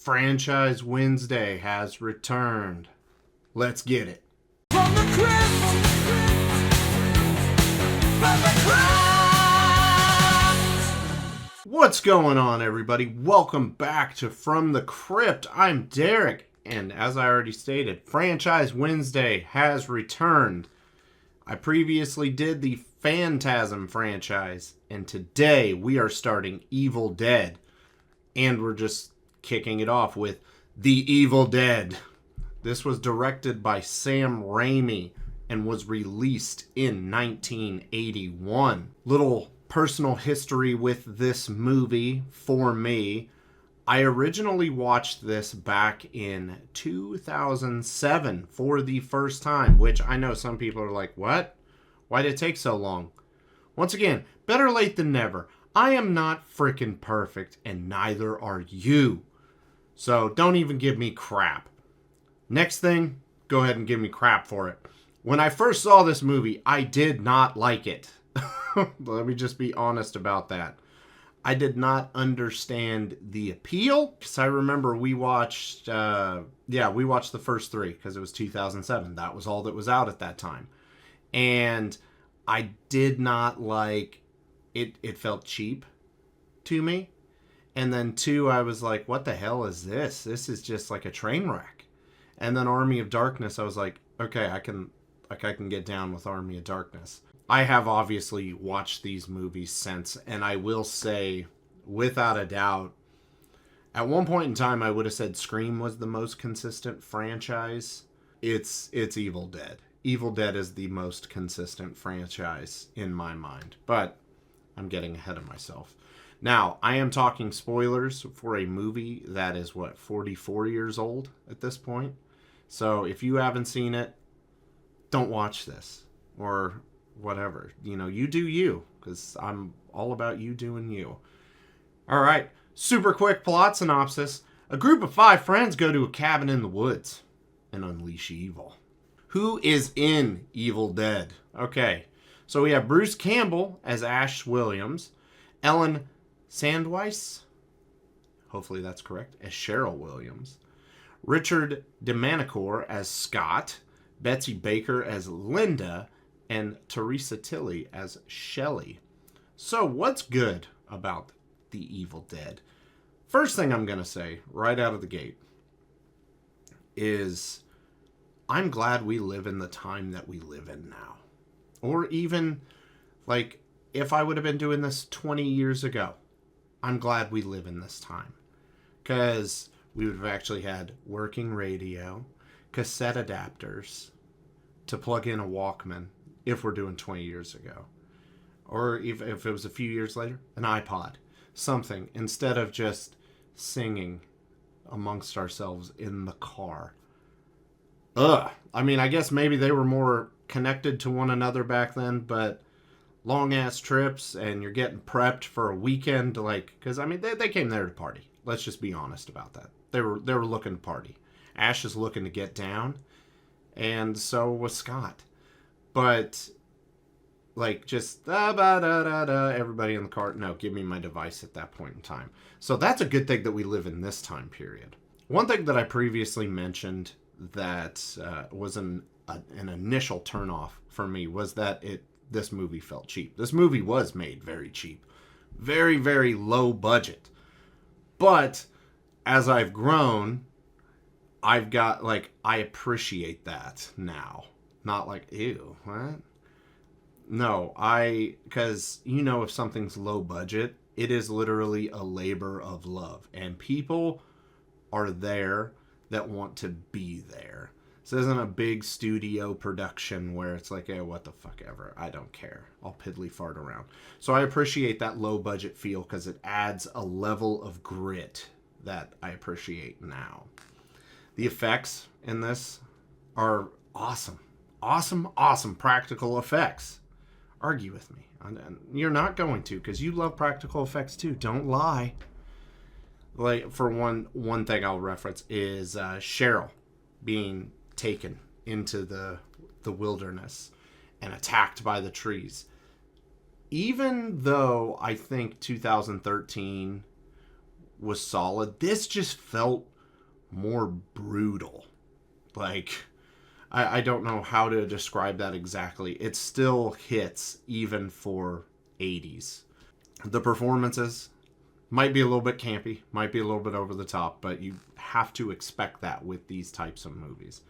Franchise Wednesday has returned. Let's get it. From the crypt, from the crypt. What's going on, everybody? Welcome back to From the Crypt. I'm Derek, and as I already stated, Franchise Wednesday has returned. I previously did the Phantasm franchise, and today we are starting Evil Dead. And we're just kicking it off with The Evil Dead. This was directed by Sam Raimi and was released in 1981. Little personal history with this movie for me. I originally watched this back in 2007 for the first time, which I know some people are like, what? Why did it take so long? Once again, better late than never. I am not freaking perfect, and neither are you. So don't even give me crap. Next thing, go ahead and give me crap for it. When I first saw this movie, I did not like it. Let me just be honest about that. I did not understand the appeal, because I remember we watched the first three, because it was 2007. That was all that was out at that time. And I did not like it. It felt cheap to me. And then two, I was like, what the hell is this? This is just like a train wreck. And then Army of Darkness, I was like, okay, I can get down with Army of Darkness. I have obviously watched these movies since, and I will say, without a doubt, at one point in time, I would have said Scream was the most consistent franchise. It's Evil Dead. Evil Dead is the most consistent franchise in my mind, but I'm getting ahead of myself. Now, I am talking spoilers for a movie that is, 44 years old at this point? So if you haven't seen it, don't watch this. Or whatever. You do you. Because I'm all about you doing you. Alright, super quick plot synopsis. A group of 5 friends go to a cabin in the woods and unleash evil. Who is in Evil Dead? Okay, so we have Bruce Campbell as Ash Williams. Ellen Sandweiss, hopefully that's correct, as Cheryl Williams. Richard DeManicore as Scott. Betsy Baker as Linda. And Teresa Tilly as Shelley. So what's good about The Evil Dead? First thing I'm going to say right out of the gate is I'm glad we live in the time that we live in now. Or even, if I would have been doing this 20 years ago, I'm glad we live in this time. Because we would have actually had working radio, cassette adapters to plug in a Walkman, if we're doing 20 years ago. Or if it was a few years later, an iPod. Something, instead of just singing amongst ourselves in the car. I guess maybe they were more connected to one another back then, but long ass trips and you're getting prepped for a weekend because they came there to party. Let's just be honest about that. They were looking to party. Ash is looking to get down, and so was Scott. But just everybody in the car. No, give me my device at that point in time. So that's a good thing that we live in this time period. One thing that I previously mentioned that was an initial turnoff for me was that this movie felt cheap. This movie was made very cheap. Very, very low budget. But as I've grown, I've got, I appreciate that now. Not ew, what? No, because, if something's low budget, it is literally a labor of love. And people are there that want to be there. This isn't a big studio production where it's hey, what the fuck ever. I don't care. I'll piddly fart around. So I appreciate that low budget feel because it adds a level of grit that I appreciate now. The effects in this are awesome. Awesome practical effects. Argue with me. You're not going to, because you love practical effects too. Don't lie. For one thing I'll reference is Cheryl being taken into the wilderness and attacked by the trees. Even though I think 2013 was solid, this just felt more brutal. Like, I don't know how to describe that exactly. It still hits even for 80s. The performances might be a little bit campy, might be a little bit over the top, but you have to expect that with these types of movies.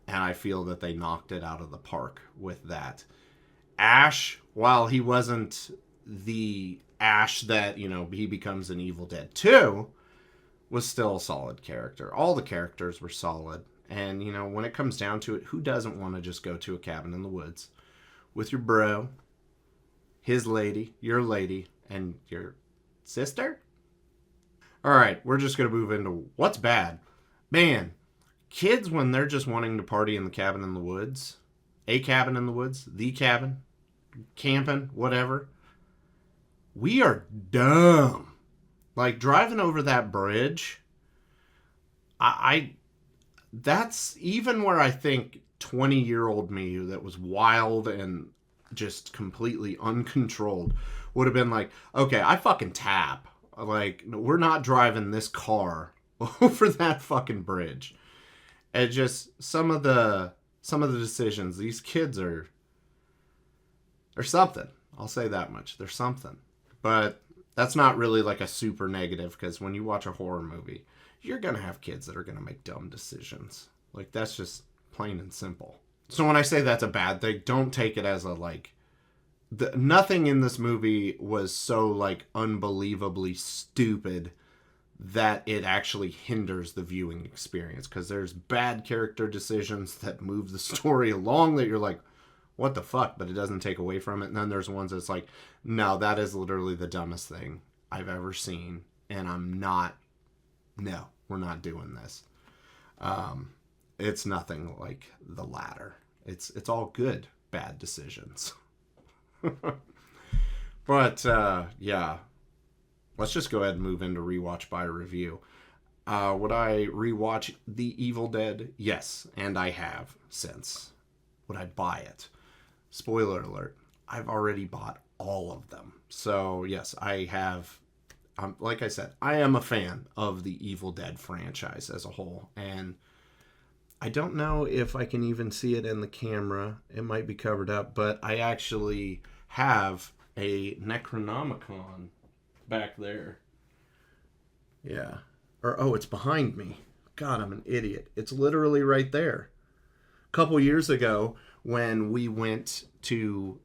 And I feel that they knocked it out of the park with that. Ash, while he wasn't the Ash that, he becomes an Evil Dead 2, was still a solid character. All the characters were solid. And, when it comes down to it, who doesn't want to just go to a cabin in the woods with your bro, his lady, your lady, and your sister? All right, we're just going to move into what's bad. Man, kids, when they're just wanting to party in the cabin in the woods, a cabin in the woods, the cabin, camping, whatever, we are dumb. Like, driving over that bridge, that's even where I think 20-year-old me that was wild and just completely uncontrolled would have been like, okay, I fucking tap. Like, we're not driving this car over that fucking bridge. And just some of the decisions, these kids are something. I'll say that much. They're something. But that's not really like a super negative, because when you watch a horror movie, you're going to have kids that are going to make dumb decisions. Like, that's just plain and simple. So when I say that's a bad thing, don't take it as a, like, nothing in this movie was so, like, unbelievably stupid that it actually hinders the viewing experience. Because there's bad character decisions that move the story along that you're like, what the fuck? But it doesn't take away from it. And then there's ones that's like, no, that is literally the dumbest thing I've ever seen. And no, we're not doing this. It's nothing like the latter. It's all good, bad decisions. But, yeah. Let's just go ahead and move into rewatch by review. Would I rewatch The Evil Dead? Yes, and I have since. Would I buy it? Spoiler alert, I've already bought all of them. So, yes, I have. Like I said, I am a fan of the Evil Dead franchise as a whole. And I don't know if I can even see it in the camera. It might be covered up. But I actually have a Necronomicon back there. Yeah. It's behind me. God, I'm an idiot. It's literally right there. A couple years ago, when we went to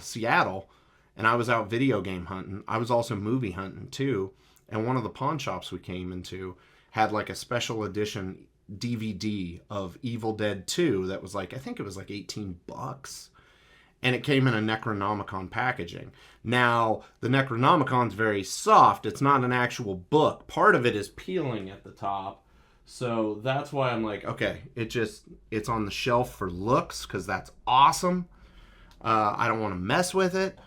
Seattle, and I was out video game hunting, I was also movie hunting too, and one of the pawn shops we came into had like a special edition DVD of Evil Dead 2 that was like, I think it was like $18. And it came in a Necronomicon packaging. Now, the Necronomicon's very soft. It's not an actual book. Part of it is peeling at the top. So that's why I'm like, okay, it's on the shelf for looks, because that's awesome. I don't want to mess with it.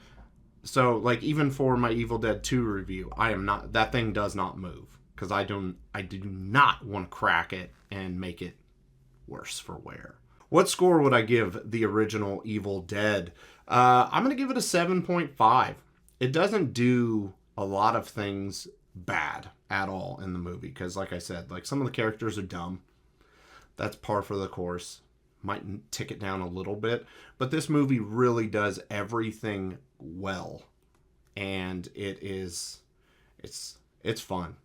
So, like, even for my Evil Dead 2 review, that thing does not move, because I do not want to crack it and make it worse for wear. What score would I give the original Evil Dead? I'm going to give it a 7.5. It doesn't do a lot of things bad at all in the movie, because like I said, like, some of the characters are dumb. That's par for the course. Might tick it down a little bit, but this movie really does everything well, and it's fun.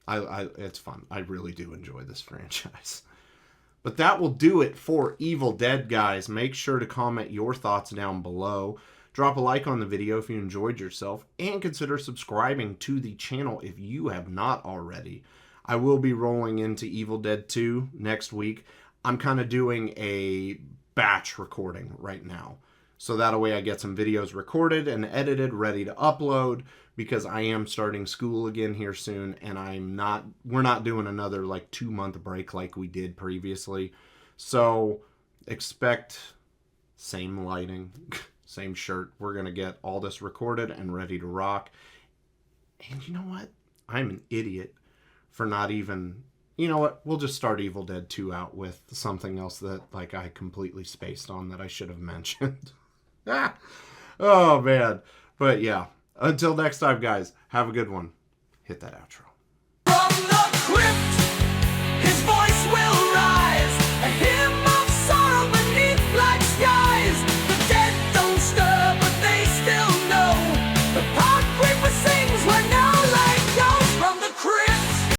It's fun. I really do enjoy this franchise. But that will do it for Evil Dead, guys. Make sure to comment your thoughts down below. Drop a like on the video if you enjoyed yourself, and consider subscribing to the channel if you have not already. I will be rolling into Evil Dead 2 next week. I'm kind of doing a batch recording right now. So that way I get some videos recorded and edited, ready to upload, because I am starting school again here soon, and we're not doing another like 2-month break like we did previously. So expect same lighting, same shirt. We're going to get all this recorded and ready to rock. And you know what? I'm an idiot for not even... You know what? We'll just start Evil Dead 2 out with something else that like I completely spaced on that I should have mentioned. Oh, man. But yeah, until next time, guys, have a good one. Hit that outro.